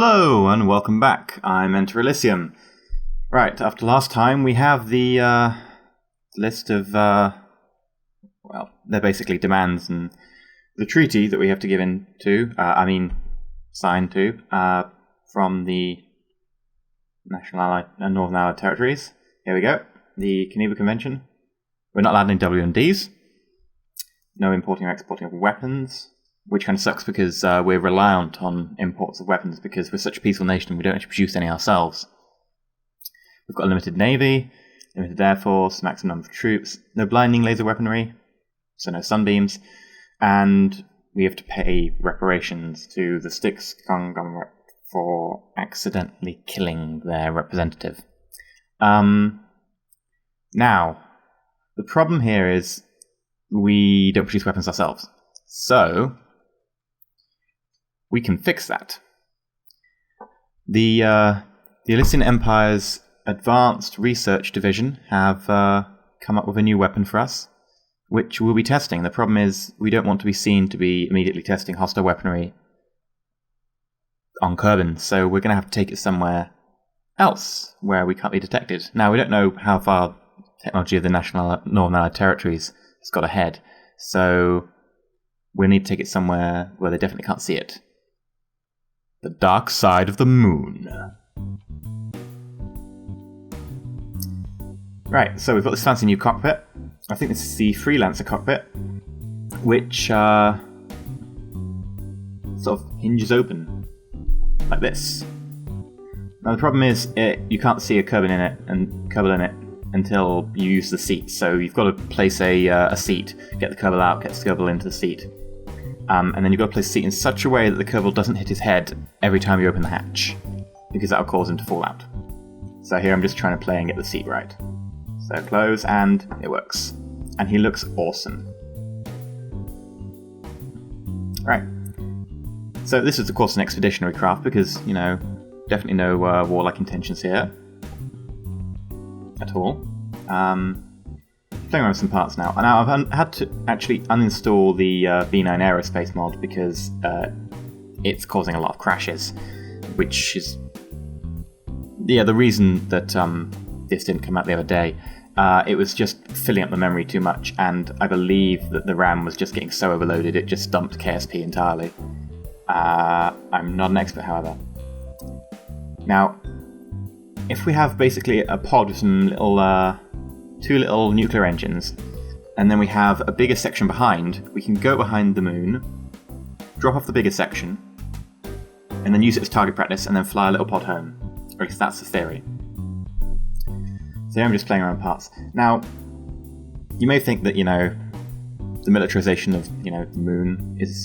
Hello and welcome back. I'm EnterElysium. Right, after last time we have the list of, they're basically demands and the treaty that we have to give in to, sign to, from the Northern Allied Territories. Here we go. The Geneva Convention. We're not allowed any W&Ds. No importing or exporting of weapons. Which kind of sucks because we're reliant on imports of weapons because we're such a peaceful nation we don't actually produce any ourselves. We've got a limited navy, limited air force, maximum number of troops, no blinding laser weaponry, so no sunbeams, and we have to pay reparations to the Styx conglomerate for accidentally killing their representative. Now, the problem here is we don't produce weapons ourselves. So we can fix that. The Elysian Empire's Advanced Research Division have come up with a new weapon for us, which we'll be testing. The problem is we don't want to be seen to be immediately testing hostile weaponry on Kerbin, so we're going to have to take it somewhere else where we can't be detected. Now, we don't know how far technology of the Northern Allied Territories has got ahead, so we'll need to take it somewhere where they definitely can't see it. The dark side of the moon. Right, so we've got this fancy new cockpit. I think this is the Freelancer cockpit, which sort of hinges open like this. Now the problem is you can't see a Kerbin in it and Kerbal in it until you use the seat. So you've got to place a seat, get the Kerbal out, get the Kerbal into the seat. And then you've got to place the seat in such a way that the Kerbal doesn't hit his head every time you open the hatch, because that will cause him to fall out. So here I'm just trying to play and get the seat right. So close, and it works. And he looks awesome. Right. So this is of course an expeditionary craft because, definitely no warlike intentions here. At all. Playing around with some parts now. Now I've had to actually uninstall the V9 Aerospace mod because it's causing a lot of crashes, which is the reason that this didn't come out the other day. It was just filling up the memory too much, and I believe that the RAM was just getting so overloaded it just dumped KSP entirely. I'm not an expert, however. Now, if we have basically a pod with some two little nuclear engines, and then we have a bigger section behind, we can go behind the moon, drop off the bigger section, and then use it as target practice, and then fly a little pod home. Or at least that's the theory. So here I'm just playing around parts. Now, you may think that, the militarization of, the moon is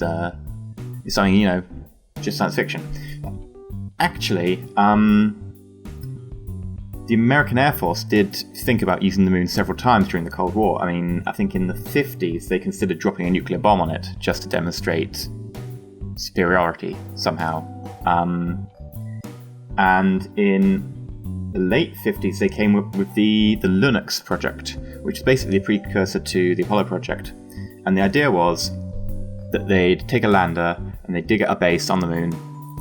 something, just science fiction. Actually, the American Air Force did think about using the moon several times during the Cold War. I mean, I think in the 50s they considered dropping a nuclear bomb on it just to demonstrate superiority somehow. And in the late 50s they came up with the Linux project, which is basically a precursor to the Apollo project. And the idea was that they'd take a lander and they'd dig out a base on the moon,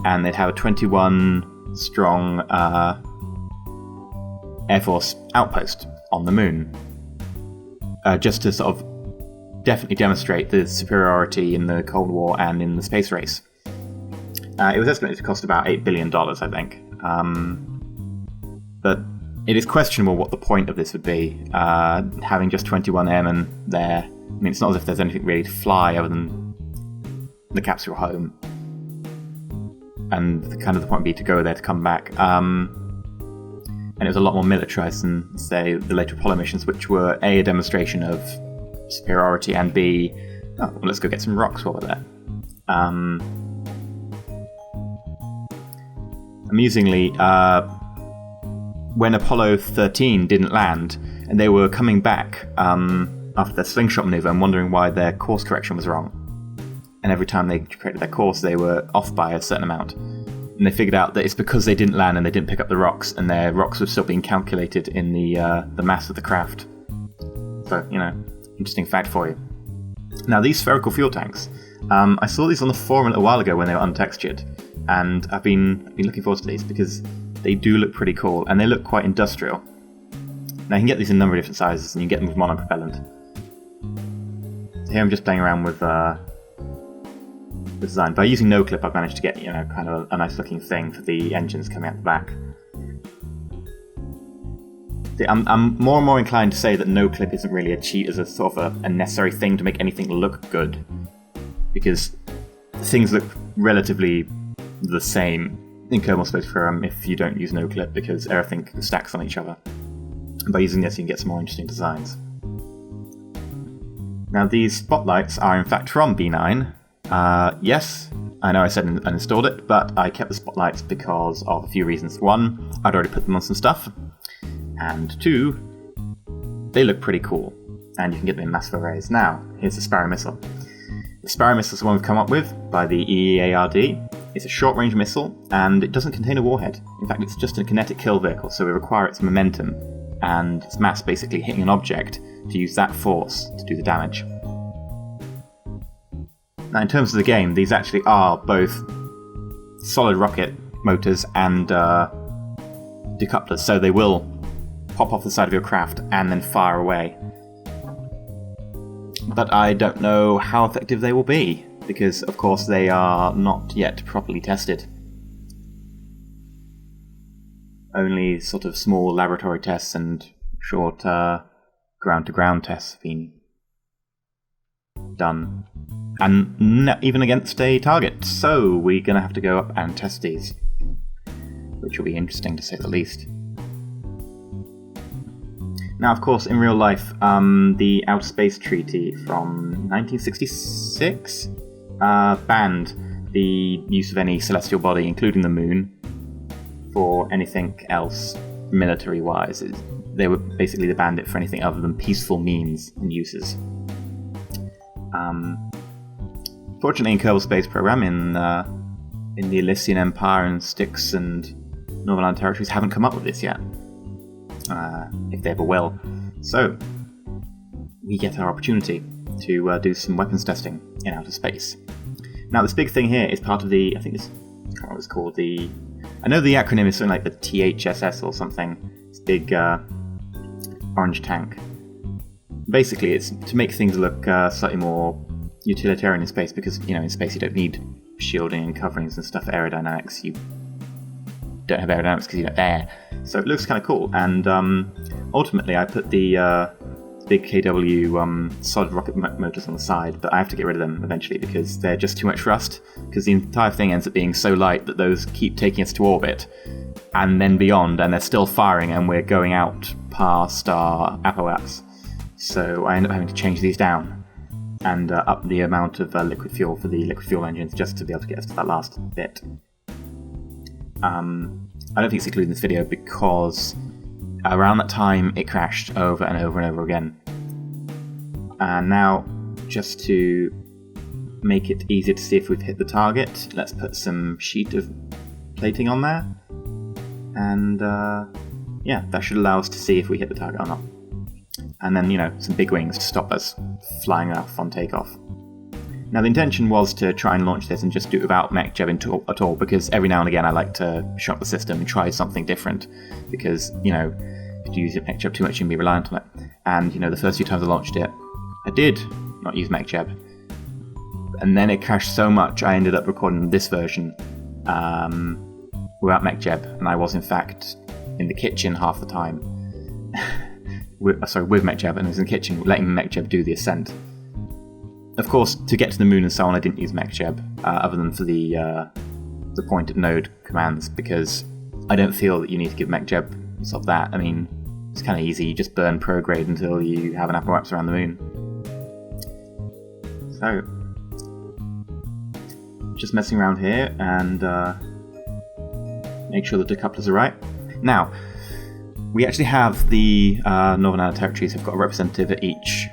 and they'd have a 21-strong Air Force outpost on the moon, just to sort of definitely demonstrate the superiority in the Cold War and in the space race. It was estimated to cost about $8 billion, I think. But it is questionable what the point of this would be, having just 21 airmen there. I mean, it's not as if there's anything really to fly other than the capsule home. And the point would be to go there to come back. And it was a lot more militarized than, say, the later Apollo missions, which were A, a demonstration of superiority, and B, let's go get some rocks while we're there. Amusingly, when Apollo 13 didn't land, and they were coming back after their slingshot maneuver and wondering why their course correction was wrong, and every time they corrected their course, they were off by a certain amount. And they figured out that it's because they didn't land and they didn't pick up the rocks, and their rocks were still being calculated in the mass of the craft. So, interesting fact for you. Now, these spherical fuel tanks, I saw these on the forum a little while ago when they were untextured, and I've been looking forward to these because they do look pretty cool, and they look quite industrial. Now you can get these in a number of different sizes, and you can get them with monopropellant. Here I'm just playing around with the design. By using no clip, I've managed to get kind of a nice looking thing for the engines coming out the back. I'm more and more inclined to say that no clip isn't really a cheat as a sort of a necessary thing to make anything look good, because things look relatively the same in Kerbal Space Program if you don't use no clip, because everything stacks on each other. And by using this, you can get some more interesting designs. Now these spotlights are in fact from B9. Yes, I know I said I installed it, but I kept the spotlights because of a few reasons. One, I'd already put them on some stuff, and two, they look pretty cool, and you can get them in massive arrays. Now, here's the Sparrow missile. The Sparrow missile is the one we've come up with by the EEARD. It's a short-range missile, and it doesn't contain a warhead. In fact, it's just a kinetic kill vehicle, so we require its momentum and its mass basically hitting an object to use that force to do the damage. Now, in terms of the game, these actually are both solid rocket motors and decouplers, so they will pop off the side of your craft and then fire away. But I don't know how effective they will be, because of course they are not yet properly tested. Only sort of small laboratory tests and short ground-to-ground tests have been done. And not even against a target, so we're going to have to go up and test these, which will be interesting to say the least. Now, of course, in real life, the Outer Space Treaty from 1966 banned the use of any celestial body, including the moon, for anything else military-wise. They banned it for anything other than peaceful means and uses. Fortunately, in Kerbal Space Program, in the Elysian Empire and Styx and Northern Ireland territories haven't come up with this yet. If they ever will. So, we get our opportunity to do some weapons testing in outer space. Now, this big thing here is part of the, I can't remember what it's called, I know the acronym is something like the THSS or something. It's big orange tank. Basically, it's to make things look slightly more utilitarian in space, because, in space you don't need shielding and coverings and stuff for aerodynamics. You don't have aerodynamics because you don't have air. So it looks kind of cool, and ultimately I put the big KW solid rocket motors on the side, but I have to get rid of them eventually because they're just too much rust, because the entire thing ends up being so light that those keep taking us to orbit and then beyond, and they're still firing, and we're going out past our apoaps. So I end up having to change these down and up the amount of liquid fuel for the liquid fuel engines just to be able to get us to that last bit. I don't think it's included in this video because around that time it crashed over and over and over again. And now, just to make it easier to see if we've hit the target, let's put some sheet of plating on there. And yeah, that should allow us to see if we hit the target or not. And then, some big wings to stop us flying off on takeoff. Now, the intention was to try and launch this and just do it without MacJeb at all, because every now and again I like to shock the system and try something different, because, if you use MacJeb too much, you can be reliant on it. And, the first few times I launched it, I did not use MacJeb. And then it crashed so much, I ended up recording this version without MacJeb, and I was, in fact, in the kitchen half the time. with MacJeb, and I was in the kitchen letting MacJeb do the ascent. Of course, to get to the moon and so on, I didn't use MacJeb, other than for the pointed node commands, because I don't feel that you need to give MacJeb sort of that. I mean, it's kind of easy. You just burn prograde until you have an apoaps around the moon. So, just messing around here and make sure the decouplers are right. Now, we actually have the Northern Ireland territories have got a representative at each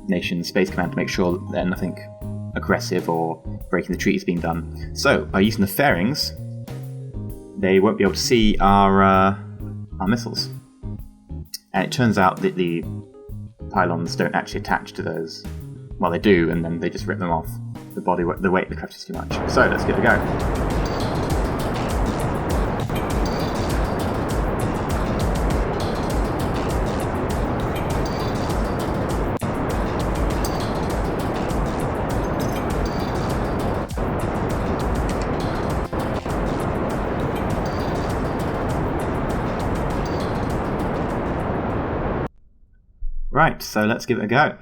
nation's space command to make sure that nothing aggressive or breaking the treaty is being done. So, by using the fairings, they won't be able to see our missiles. And it turns out that the pylons don't actually attach to those. Well, they do, and then they just rip them off. the weight of the craft is too much. So let's give it a go. Right, so let's give it a go.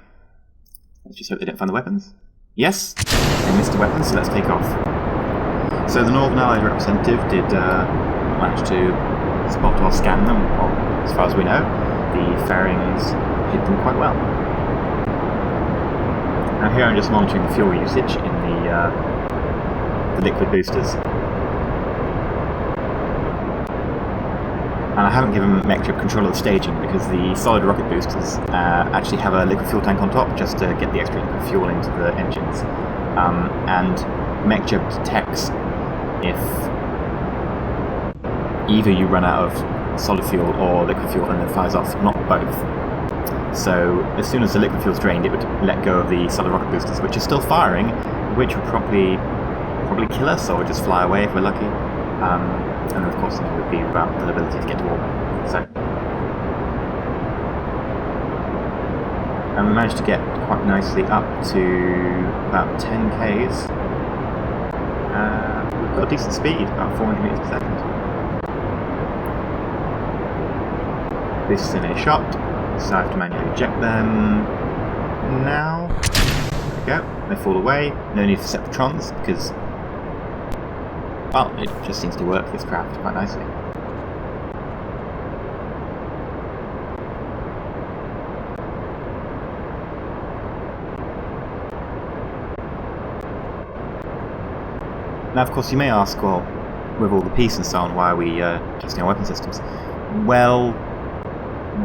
Let's just hope they don't find the weapons. Yes, they missed the weapons, so let's take off. So the Northern Allied representative did manage to spot or scan them, or as far as we know, the fairings hid them quite well. Now here I'm just monitoring the fuel usage in the liquid boosters. And I haven't given MechJeb control of the staging because the solid rocket boosters actually have a liquid fuel tank on top just to get the extra liquid fuel into the engines. And MechJeb detects if either you run out of solid fuel or liquid fuel and then fires off, not both. So as soon as the liquid fuel's drained, it would let go of the solid rocket boosters, which are still firing, which would probably kill us or just fly away if we're lucky. And of course, it would be about the ability to get to orbit. So, and we managed to get quite nicely up to about 10 k's. We've got a decent speed, about 400 meters per second. This is in a shot, so I have to manually eject them now. There we go. They fall away. No need for Septrons because, well, it just seems to work, this craft, quite nicely. Now, of course, you may ask, well, with all the peace and so on, why are we testing our weapon systems? Well,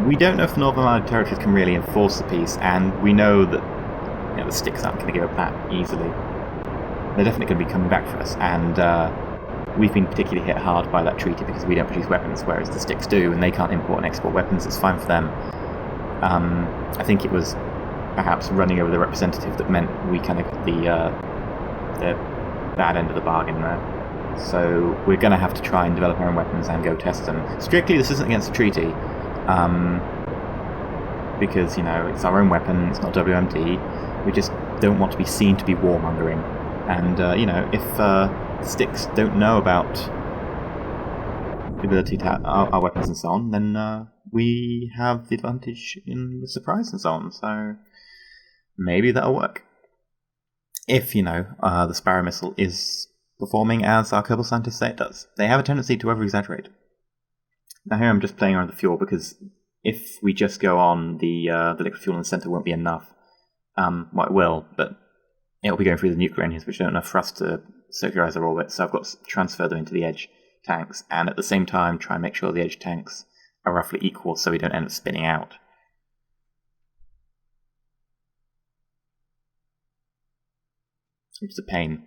we don't know if the Northern Allied territories can really enforce the peace, and we know that the Styx aren't going to give up that easily. They're definitely going to be coming back for us, and we've been particularly hit hard by that treaty because we don't produce weapons, whereas the Styx do, and they can't import and export weapons. It's fine for them. I think it was perhaps running over the representative that meant we kind of got the bad end of the bargain there. So we're going to have to try and develop our own weapons and go test them. Strictly, this isn't against the treaty, because, it's our own weapon, it's not WMD. We just don't want to be seen to be warmongering. And, if Styx don't know about the ability to have our weapons and so on, then we have the advantage in the surprise and so on. So maybe that'll work. If, the Sparrow missile is performing as our Kerbal scientists say it does. They have a tendency to over-exaggerate. Now here I'm just playing around with the fuel because if we just go on, the liquid fuel in the center won't be enough. Well, it will, but it'll be going through the nuclear engines, which aren't enough for us to circularize our orbit, so I've got to transfer them into the edge tanks, and at the same time try and make sure the edge tanks are roughly equal so we don't end up spinning out. Which is a pain.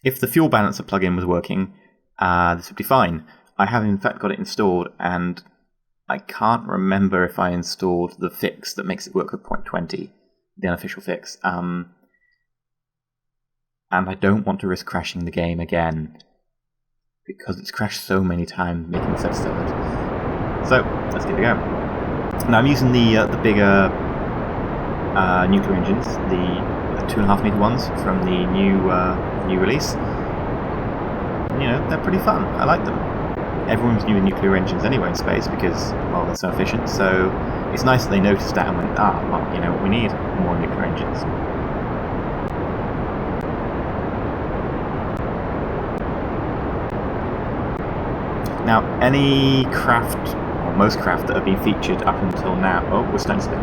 If the fuel balancer plugin was working, this would be fine. I have in fact got it installed, and I can't remember if I installed the fix that makes it work with 0.20, the unofficial fix. And I don't want to risk crashing the game again, because it's crashed so many times, making it so stupid. So, let's give it a go. Now I'm using the bigger nuclear engines, the 2.5 meter ones from the new release. They're pretty fun. I like them. Everyone's new with nuclear engines anyway in space because, well, they're so efficient. So it's nice that they noticed that and went, well, you know what we need? More nuclear engines. Now, any craft, or most craft that have been featured up until now... Oh, we're starting to spin.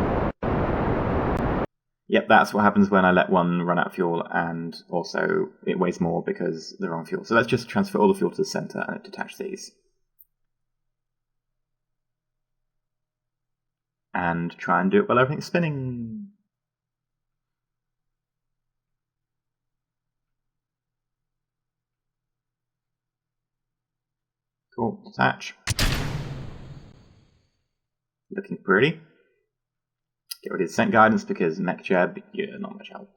Yep, that's what happens when I let one run out of fuel, and also it weighs more because they're on fuel. So let's just transfer all the fuel to the center and detach these. And try and do it while everything's spinning. Cool, detach. Looking pretty. Get rid of descent guidance because MechJeb, you're not much help.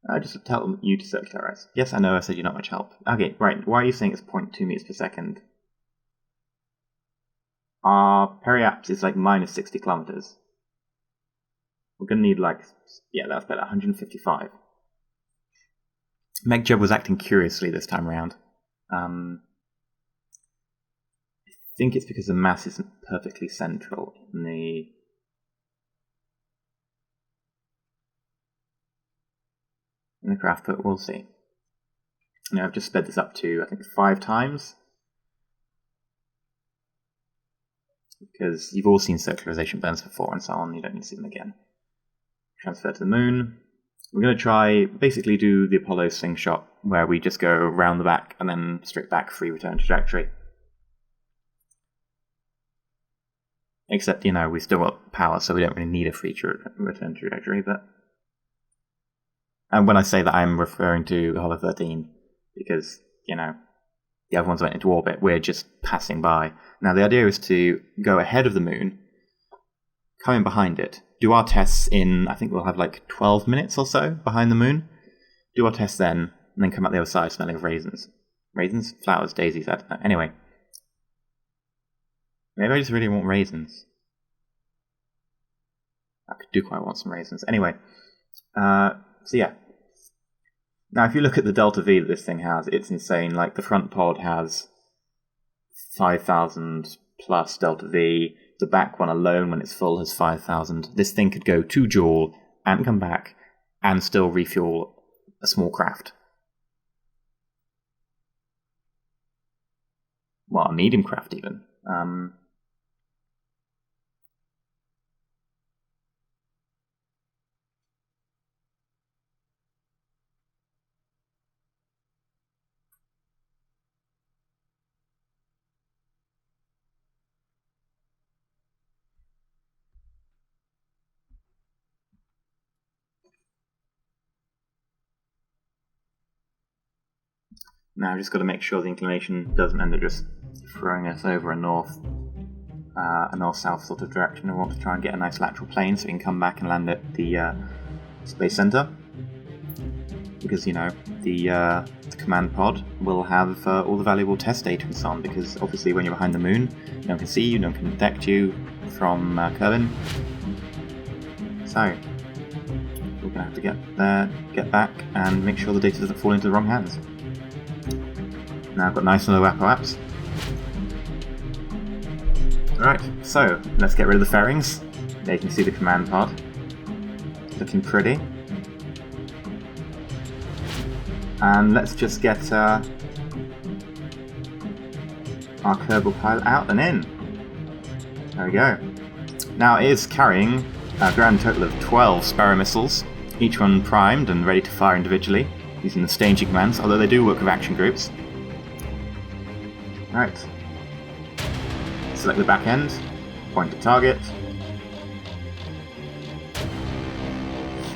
I just tell you to circularize. Yes, I know I said you're not much help. Okay, right. Why are you saying it's 0.2 meters per second? Our periapse is like minus 60 kilometers. We're going to need like, yeah, that's better, 155. MacJub was acting curiously this time around. I think it's because the mass isn't perfectly central in the craft, but we'll see. Now I've just sped this up to, I think, 5 times. Because you've all seen circularization burns before and so on, you don't need to see them again. Transfer to the moon. We're going to try, basically do the Apollo slingshot, where we just go round the back and then straight back, free return trajectory. Except, you know, we still got power, so we don't really need a free return trajectory, but... And when I say that, I'm referring to Apollo 13, because, you know, the other ones went into orbit, we're just passing by. Now, the idea is to go ahead of the moon, come in behind it, do our tests in, I think we'll have like 12 minutes or so behind the moon, do our tests then, and then come out the other side smelling of raisins. Raisins? Flowers, daisies, I don't know. Anyway. Maybe I just really want raisins. I do quite want some raisins. Anyway. So yeah. Now, if you look at the delta V that this thing has, it's insane. Like, the front pod has 5,000 plus delta V. The back one alone, when it's full, has 5,000. This thing could go 2 joule and come back and still refuel a small craft. Well, a medium craft, even. Now I've just got to make sure the inclination doesn't end up just throwing us over a north-south sort of direction. I want to try and get a nice lateral plane so we can come back and land at the Space Center. Because, you know, the command pod will have all the valuable test data and so on, because obviously when you're behind the moon, no one can see you, no one can detect you from Kerbin. So, we're going to have to get there, get back, and make sure the data doesn't fall into the wrong hands. Now I've got nice low apoapse. Right, so let's get rid of the fairings. There you can see the command pod. Looking pretty. And let's just get our Kerbal pilot out and in. There we go. Now it is carrying a grand total of 12 Sparrow missiles, each one primed and ready to fire individually, using the staging commands, although they do work with action groups. Right. Select the back end, point at target.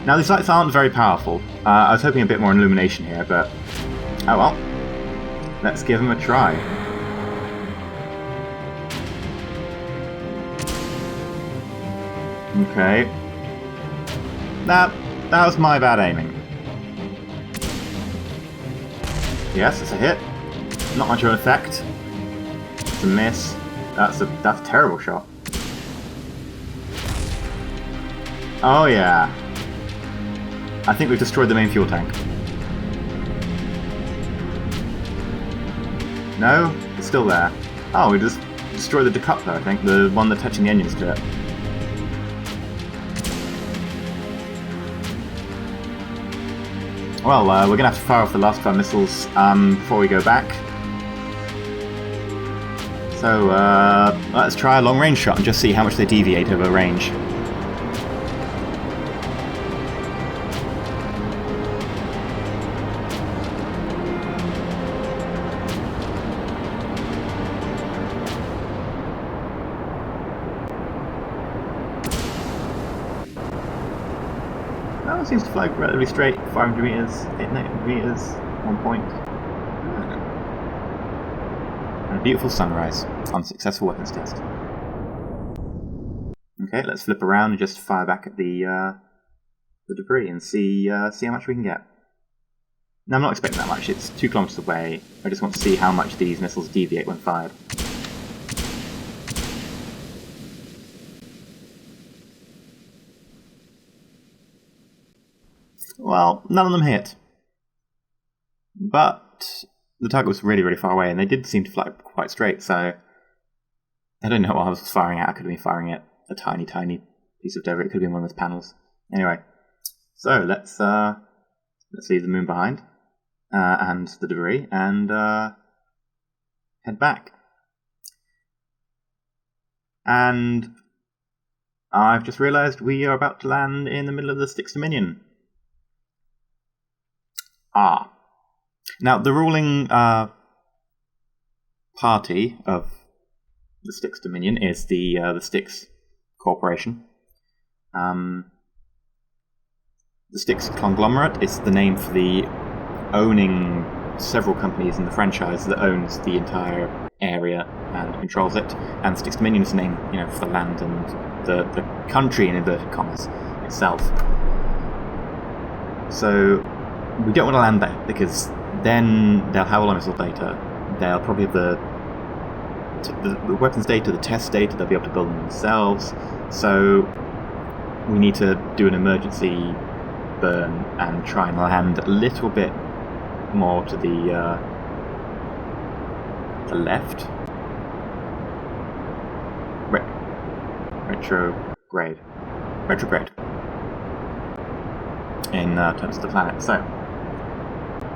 Now these lights aren't very powerful. I was hoping a bit more illumination here, but oh well. Let's give them a try. Okay. That was my bad aiming. Yes, it's a hit. Not much of an effect. It's a miss. That's a terrible shot. Oh yeah. I think we've destroyed the main fuel tank. No? It's still there. Oh, we just destroyed the decoupler, I think. The one that's touching the engines to it. Well, we're going to have to fire off the last 5 missiles before we go back. So, let's try a long-range shot and just see how much they deviate over range. That one seems to fly relatively straight, 500 meters, 800 meters, 1 point. And a beautiful sunrise. Unsuccessful weapons test. Okay, let's flip around and just fire back at the debris and see how much we can get. Now, I'm not expecting that much. It's 2 kilometers away. I just want to see how much these missiles deviate when fired. Well, none of them hit. But the target was really, really far away, and they did seem to fly quite straight, so I don't know what I was firing at. I could have been firing at a tiny, tiny piece of debris. It could have been one of those panels. Anyway, so let's leave the moon behind and the debris, and head back. And I've just realised we are about to land in the middle of the Styx Dominion. Now, the ruling party of the Styx Dominion is the Styx Corporation. The Styx Conglomerate is the name for the owning several companies in the franchise that owns the entire area and controls it. And the Styx Dominion is the name, for the land and the country, in inverted commas, itself. So we don't want to land there, because then they'll have all our missile data. They'll probably have the weapons data, the test data. They'll be able to build them themselves. So we need to do an emergency burn and try and land a little bit more to the left. Retrograde in terms of the planet. So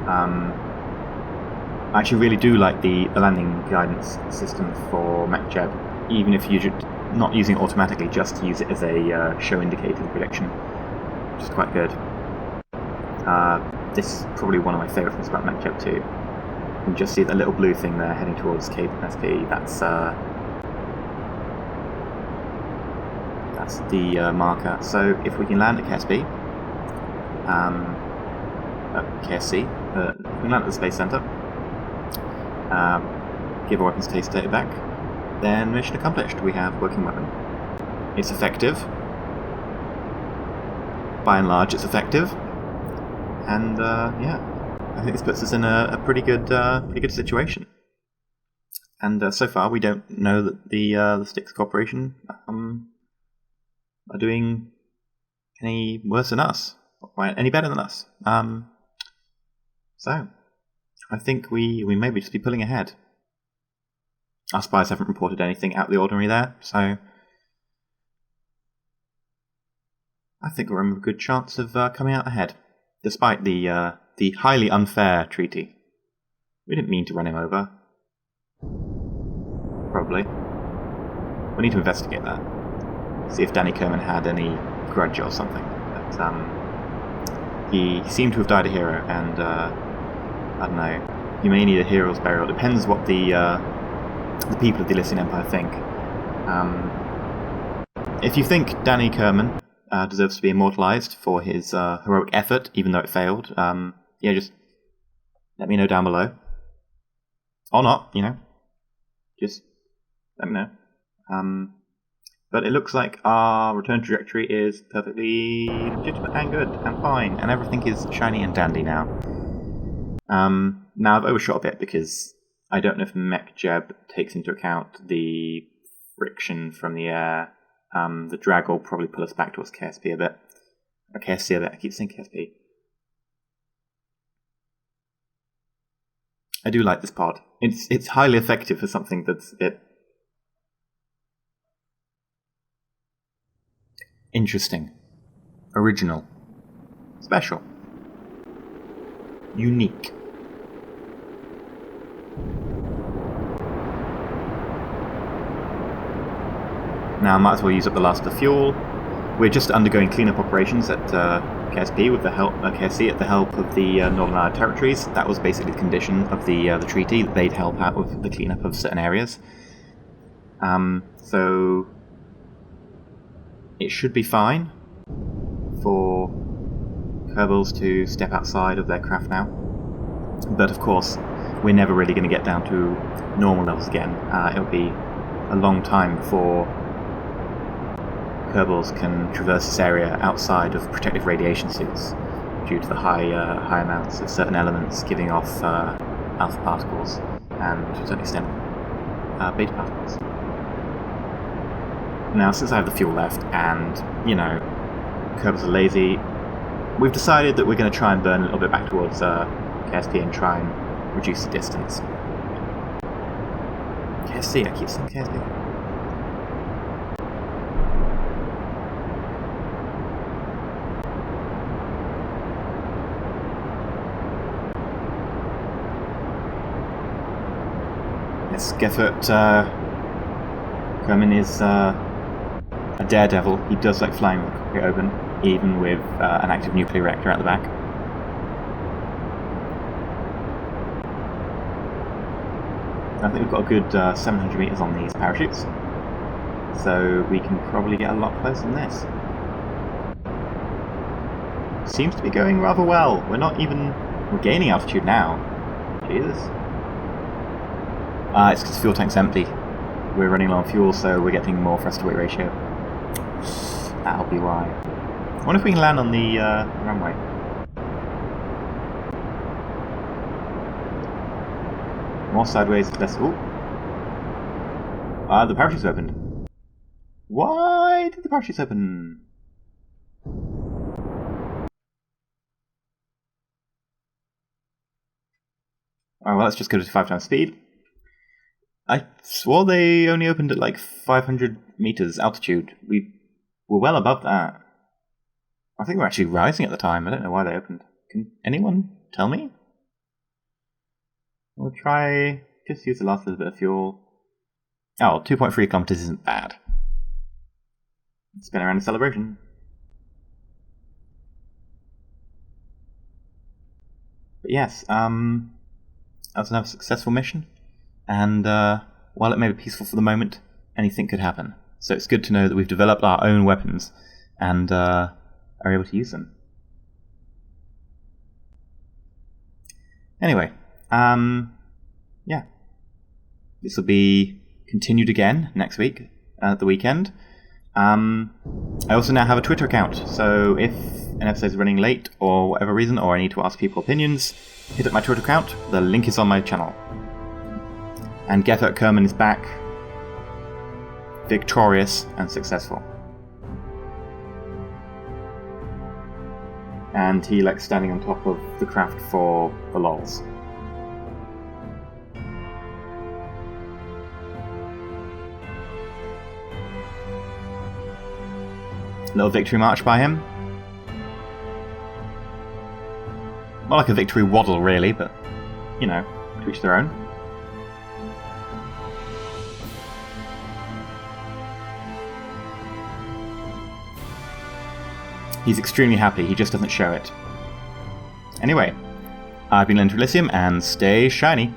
I actually really do like the landing guidance system for MacJeb, even if you're not using it automatically, just to use it as a show indicator prediction, which is quite good. This is probably one of my favourite things about MacJeb 2. You can just see that little blue thing there heading towards Cape SP. That's the marker. So if we can land at KSP, KSC, we can land at the Space Center, give our weapons taste data back, then mission accomplished. We have working weapon. It's effective. By and large, it's effective. And I think this puts us in a pretty good situation. And so far, we don't know that the Styx Corporation are doing any worse than us, or any better than us. So I think we may just be pulling ahead. Our spies haven't reported anything out of the ordinary there, so I think we're in a good chance of coming out ahead, despite the highly unfair treaty. We didn't mean to run him over. Probably. We need to investigate that. See if Danny Kerman had any grudge or something. But he seemed to have died a hero, and I don't know. You may need a hero's burial. It depends what the people of the Elysian Empire think. If you think Danny Kerman deserves to be immortalized for his heroic effort, even though it failed, just let me know down below. Or not, just let me know. But it looks like our return trajectory is perfectly legitimate and good and fine, and everything is shiny and dandy now. Now I've overshot a bit because I don't know if MacJeb takes into account the friction from the air. The drag will probably pull us back towards KSP a bit. Or KSC a bit, I keep saying KSP. I do like this pod. It's highly effective for something that's interesting, original, special, unique. Now I might as well use up the last of the fuel. We're just undergoing cleanup operations at KSP with the help KSC at the help of the Northern Allied territories. That was basically the condition of the treaty, that they'd help out with the cleanup of certain areas. So it should be fine for Kerbals to step outside of their craft now. But of course, we're never really going to get down to normal levels again. It'll be a long time before Kerbals can traverse this area outside of protective radiation suits, due to the high amounts of certain elements giving off alpha particles and, to a certain extent, beta particles. Now, since I have the fuel left, and, you know, Kerbals are lazy, we've decided that we're going to try and burn a little bit back towards KSP and try and reduce the distance. KSC, I keep saying KSP. Yes, Geffert Kerbin is a daredevil. He does like flying with the cockpit open, even with an active nuclear reactor at the back. I think we've got a good 700 meters on these parachutes, so we can probably get a lot closer than this. Seems to be going rather well. We're gaining altitude now. Jesus. It's because the fuel tank's empty. We're running low on fuel, so we're getting more thrust to weight ratio. That'll be why. I wonder if we can land on the runway. More sideways, less. Ooh. The parachute's opened. Why did the parachutes open? Oh, well, let's just go to 5 times speed. I swore they only opened at like 500 meters altitude. We were well above that. I think we're actually rising at the time. I don't know why they opened. Can anyone tell me? We'll try, just use the last little bit of fuel. Oh, 2.3 kilometers isn't bad. Spin around in celebration. But yes, that was another successful mission. And while it may be peaceful for the moment, anything could happen. So it's good to know that we've developed our own weapons and are able to use them. Anyway, yeah. This will be continued again next week, at the weekend. I also now have a Twitter account, so if an episode is running late or whatever reason, or I need to ask people opinions, hit up my Twitter account. The link is on my channel. And Geffert Kerbin is back, victorious and successful. And he likes standing on top of the craft for the lols. Little victory march by him. More like a victory waddle, really, but, you know, to each their own. He's extremely happy, he just doesn't show it. Anyway, I've been EnterElysium, and stay shiny.